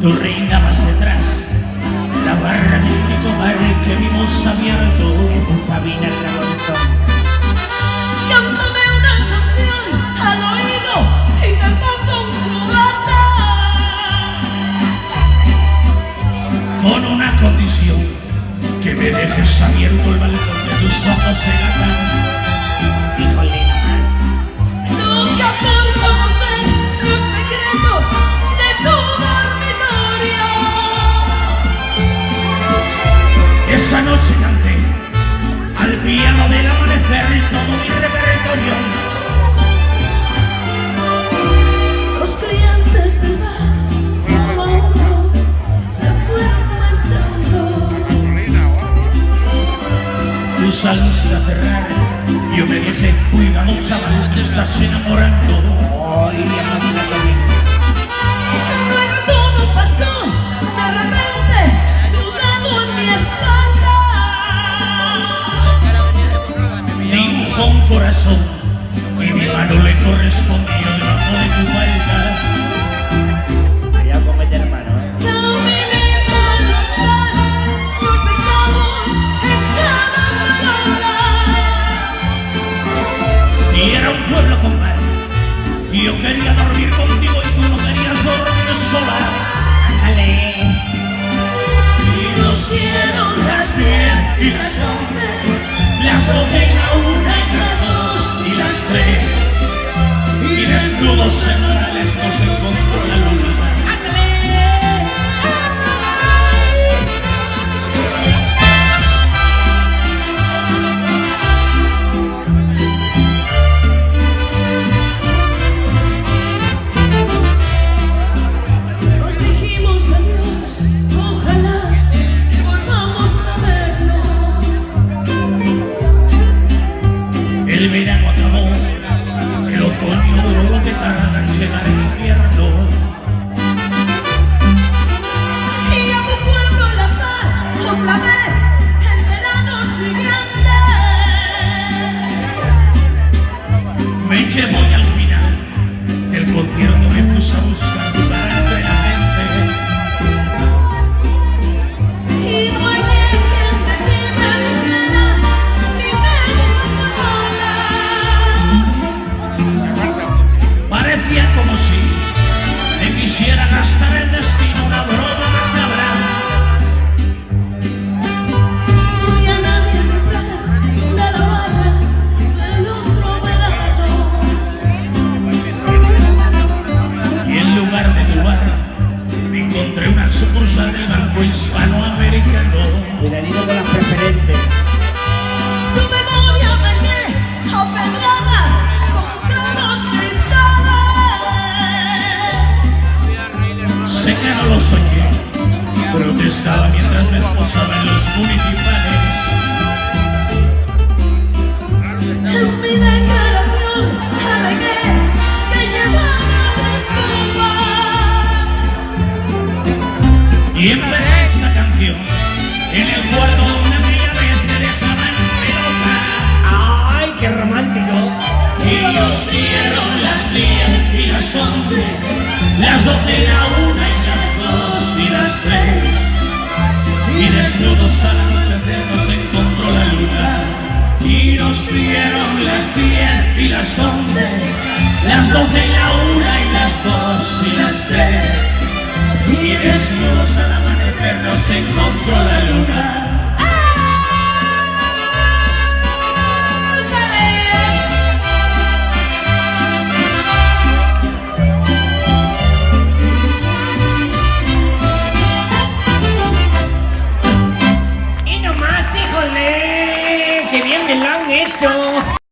Tú reinabas detrás de la barra del único bar que vimos abierto. Esa Sabina Ramontón. Cántame una canción al oído y te pongo un cubata. Con una condición, que me dejes abierto el balcón de tus ojos de gata. Híjole, nomás. Nunca puedo conocer los secretos de tu dormitorio. Esa noche canté al piano del amanecer todo mi repertorio. Los clientes del bar uno a uno se fueron marchando. Tú saliste a cerrar, yo me dije, cuidado chaval, te estás enamorando. Ay, Dios mío. Luego todo pasó, de repente, dudando en mi espalda. Dibujó un corazón y mi mano le correspondió debajo de tu falda. Allá con mi hermano, Caminé por los bares, nos besamos en cada palabra. Y era un pueblo con mar, y yo quería dormir contigo y tú no querías dormir sola. ándale. Y nos dieron las 10 y las 11, las 12 y la 1 y las 2 y las 3. Y desnudos centrales nos encontró la luna. Nos dijimos adiós, ojalá que volvamos a vernos. El verano acabó, el otoño duró lo que tarda en llegar el invierno. Y a tu pueblo enlazar otra vez el verano siguiente. Me llevó y al final el concierto me puso a buscar lugar entre la gente. Y no hay quien de ti me dijera, ni me dijo Parecía como si me quisiera gastar el destino una broma macabra. tú ya nadie detrás de la barra del otro verano. Y en lugar de tu bar me encontré una sucursal del Banco Hispanoamericano. Cuidadito con las preferentes. Tu memoria me dio a pedradas contra los cristales. Sé que no lo soñé, protestaba mientras me esposaban los municipales. En mi declaración alegué que llevaba desculpas. Y empecé esta canción en el cuarto donde aquella vez me dejaban pelota. Ay, qué romántico. Y nos dieron las 10 y las 11, las 12 y la 1 y las 2 y las 3. Y desnudos al anochecer nos encontró la luna. Y nos dieron las 10 y las 11, las 12 y la 1 y las 2 y las 3. Y desnudos al amanecer nos encontró la luna. Y nomás, híjole, qué bien me lo han hecho.